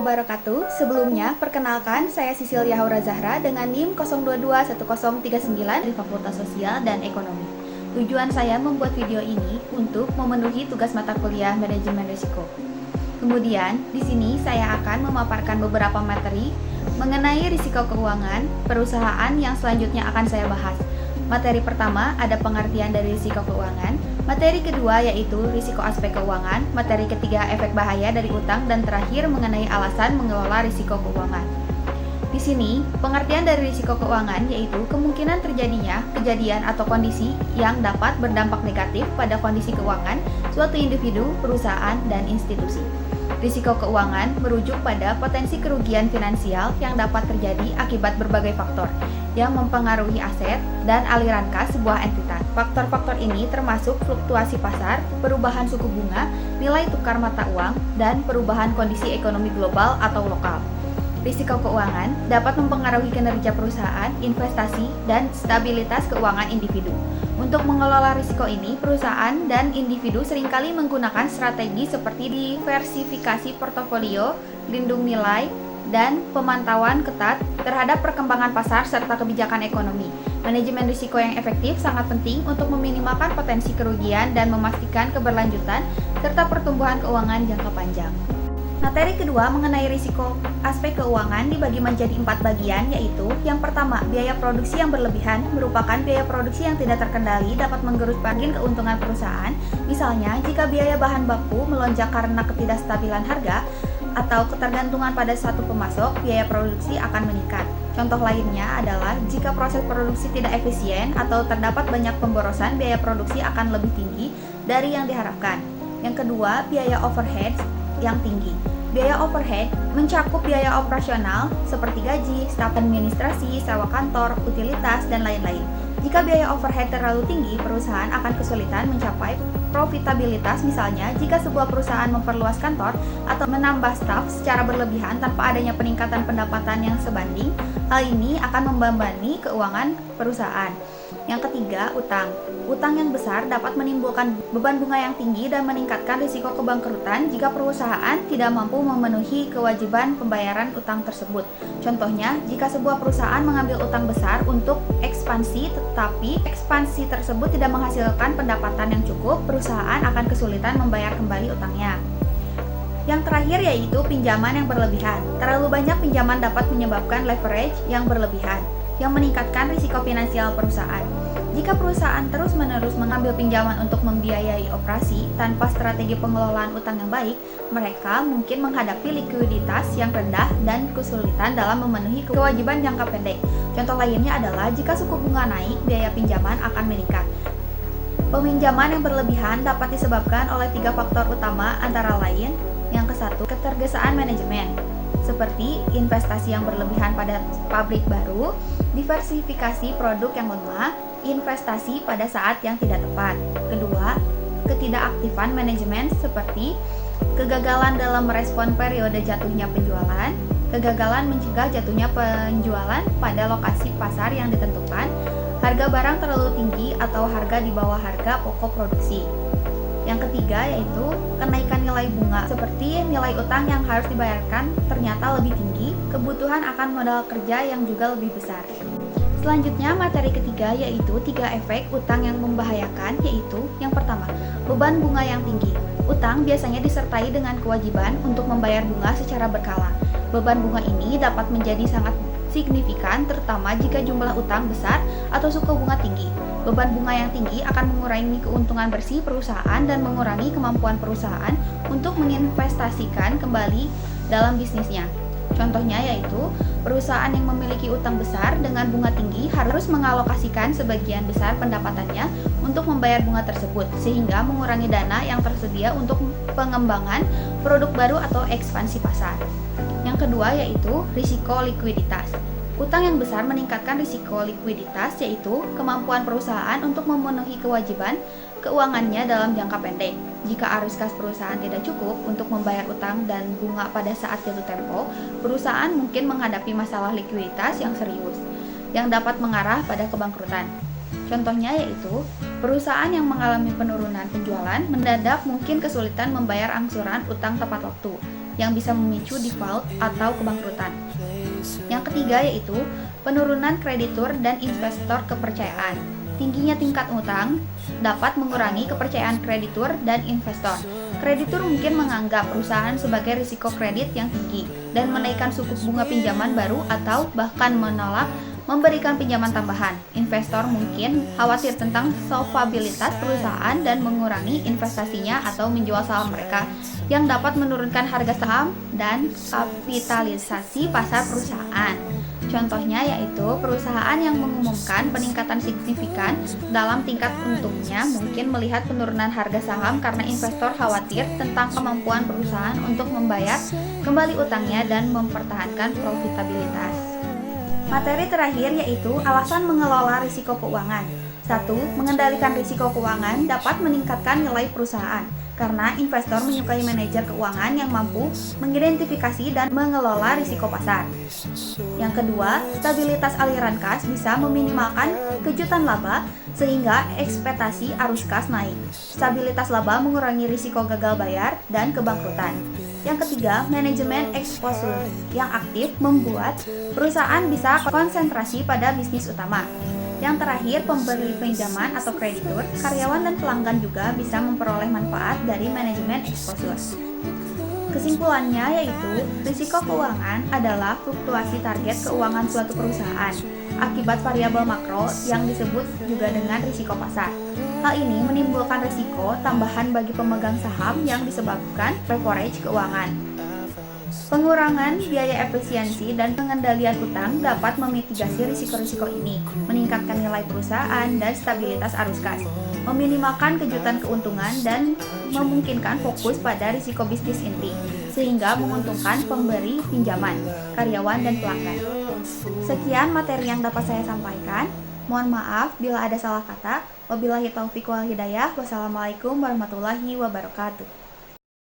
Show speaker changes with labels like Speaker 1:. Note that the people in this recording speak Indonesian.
Speaker 1: wabarakatuh. Sebelumnya, perkenalkan saya Sisil Yahaura Zahra dengan NIM 0221039 dari Fakultas Sosial dan Ekonomi. Tujuan saya membuat video ini untuk memenuhi tugas mata kuliah Manajemen Risiko. Kemudian, di sini saya akan memaparkan beberapa materi mengenai risiko keuangan perusahaan yang selanjutnya akan saya bahas. Materi pertama ada pengertian dari risiko keuangan, materi kedua yaitu risiko aspek keuangan, materi ketiga efek bahaya dari utang, dan terakhir mengenai alasan mengelola risiko keuangan. Di sini, pengertian dari risiko keuangan yaitu kemungkinan terjadinya kejadian atau kondisi yang dapat berdampak negatif pada kondisi keuangan suatu individu, perusahaan, dan institusi. Risiko keuangan merujuk pada potensi kerugian finansial yang dapat terjadi akibat berbagai faktor yang mempengaruhi aset dan aliran kas sebuah entitas. Faktor-faktor ini termasuk fluktuasi pasar, perubahan suku bunga, nilai tukar mata uang, dan perubahan kondisi ekonomi global atau lokal. Risiko keuangan dapat mempengaruhi kinerja perusahaan, investasi, dan stabilitas keuangan individu. Untuk mengelola risiko ini, perusahaan dan individu seringkali menggunakan strategi seperti diversifikasi portofolio, lindung nilai, dan pemantauan ketat terhadap perkembangan pasar serta kebijakan ekonomi. Manajemen risiko yang efektif sangat penting untuk meminimalkan potensi kerugian dan memastikan keberlanjutan serta pertumbuhan keuangan jangka panjang. Materi kedua mengenai risiko aspek keuangan dibagi menjadi 4 bagian, yaitu yang pertama, biaya produksi yang berlebihan merupakan biaya produksi yang tidak terkendali dapat menggerus margin keuntungan perusahaan. Misalnya, jika biaya bahan baku melonjak karena ketidakstabilan harga atau ketergantungan pada satu pemasok, biaya produksi akan meningkat. Contoh lainnya adalah jika proses produksi tidak efisien atau terdapat banyak pemborosan, biaya produksi akan lebih tinggi dari yang diharapkan. Yang kedua, biaya overhead yang tinggi. Biaya overhead mencakup biaya operasional seperti gaji, staf administrasi, sewa kantor, utilitas, dan lain-lain. Jika biaya overhead terlalu tinggi, perusahaan akan kesulitan mencapai profitabilitas. Misalnya, jika sebuah perusahaan memperluas kantor atau menambah staf secara berlebihan tanpa adanya peningkatan pendapatan yang sebanding, hal ini akan membebani keuangan perusahaan. Yang ketiga, utang. Utang yang besar dapat menimbulkan beban bunga yang tinggi dan meningkatkan risiko kebangkrutan jika perusahaan tidak mampu memenuhi kewajiban pembayaran utang tersebut. Contohnya, jika sebuah perusahaan mengambil utang besar untuk ekspansi, tetapi ekspansi tersebut tidak menghasilkan pendapatan yang cukup, perusahaan akan kesulitan membayar kembali utangnya. Yang terakhir yaitu pinjaman yang berlebihan. Terlalu banyak pinjaman dapat menyebabkan leverage yang berlebihan, yang meningkatkan risiko finansial perusahaan. Jika perusahaan terus-menerus mengambil pinjaman untuk membiayai operasi tanpa strategi pengelolaan utang yang baik, mereka mungkin menghadapi likuiditas yang rendah dan kesulitan dalam memenuhi kewajiban jangka pendek. Contoh lainnya adalah jika suku bunga naik, biaya pinjaman akan meningkat. Peminjaman yang berlebihan dapat disebabkan oleh 3 faktor utama, antara lain: yang ke-1, ketergesaan manajemen, seperti investasi yang berlebihan pada pabrik baru, diversifikasi produk yang lemah, investasi pada saat yang tidak tepat. Kedua, ketidakaktifan manajemen seperti kegagalan dalam merespon periode jatuhnya penjualan, kegagalan mencegah jatuhnya penjualan pada lokasi pasar yang ditentukan, harga barang terlalu tinggi atau harga di bawah harga pokok produksi. Yang ketiga yaitu kenaikan nilai bunga, seperti nilai utang yang harus dibayarkan ternyata lebih tinggi, kebutuhan akan modal kerja yang juga lebih besar. Selanjutnya, materi ketiga yaitu 3 efek utang yang membahayakan, yaitu yang pertama, beban bunga yang tinggi. Utang biasanya disertai dengan kewajiban untuk membayar bunga secara berkala. Beban bunga ini dapat menjadi sangat signifikan, terutama jika jumlah utang besar atau suku bunga tinggi. Beban bunga yang tinggi akan mengurangi keuntungan bersih perusahaan dan mengurangi kemampuan perusahaan untuk menginvestasikan kembali dalam bisnisnya. Contohnya yaitu, perusahaan yang memiliki utang besar dengan bunga tinggi harus mengalokasikan sebagian besar pendapatannya untuk membayar bunga tersebut, sehingga mengurangi dana yang tersedia untuk pengembangan produk baru atau ekspansi pasar. Yang kedua yaitu risiko likuiditas. Utang yang besar meningkatkan risiko likuiditas, yaitu kemampuan perusahaan untuk memenuhi kewajiban keuangannya dalam jangka pendek. Jika arus kas perusahaan tidak cukup untuk membayar utang dan bunga pada saat jatuh tempo, perusahaan mungkin menghadapi masalah likuiditas yang serius, yang dapat mengarah pada kebangkrutan. Contohnya yaitu, perusahaan yang mengalami penurunan penjualan mendadak mungkin kesulitan membayar angsuran utang tepat waktu. yang bisa memicu default atau kebangkrutan. Yang ketiga yaitu penurunan kreditur dan investor kepercayaan. Tingginya tingkat utang dapat mengurangi kepercayaan kreditur dan investor. Kreditur mungkin menganggap perusahaan sebagai risiko kredit yang tinggi dan menaikkan suku bunga pinjaman baru atau bahkan menolak memberikan pinjaman tambahan. Investor mungkin khawatir tentang solvabilitas perusahaan dan mengurangi investasinya atau menjual saham mereka yang dapat menurunkan harga saham dan kapitalisasi pasar perusahaan. Contohnya yaitu perusahaan yang mengumumkan peningkatan signifikan dalam tingkat untungnya mungkin melihat penurunan harga saham karena investor khawatir tentang kemampuan perusahaan untuk membayar kembali utangnya dan mempertahankan profitabilitas. Materi terakhir yaitu alasan mengelola risiko keuangan. 1. Mengendalikan risiko keuangan dapat meningkatkan nilai perusahaan karena investor menyukai manajer keuangan yang mampu mengidentifikasi dan mengelola risiko pasar. Yang kedua, stabilitas aliran kas bisa meminimalkan kejutan laba sehingga ekspektasi arus kas naik. Stabilitas laba mengurangi risiko gagal bayar dan kebangkrutan. Yang ketiga, manajemen exposure yang aktif membuat perusahaan bisa konsentrasi pada bisnis utama. Yang terakhir, pemberi pinjaman atau kreditur, karyawan dan pelanggan juga bisa memperoleh manfaat dari manajemen exposure. Kesimpulannya yaitu, risiko keuangan adalah fluktuasi target keuangan suatu perusahaan akibat variabel makro yang disebut juga dengan risiko pasar. Hal ini menimbulkan risiko tambahan bagi pemegang saham yang disebabkan leverage keuangan. Pengurangan biaya efisiensi dan pengendalian utang dapat memitigasi risiko-risiko ini, meningkatkan nilai perusahaan dan stabilitas arus kas, meminimalkan kejutan keuntungan dan memungkinkan fokus pada risiko bisnis inti, sehingga menguntungkan pemberi pinjaman, karyawan, dan pelanggan. Sekian materi yang dapat saya sampaikan. Mohon maaf bila ada salah kata. Wabillahi taufiq wal hidayah. Wassalamualaikum warahmatullahi wabarakatuh.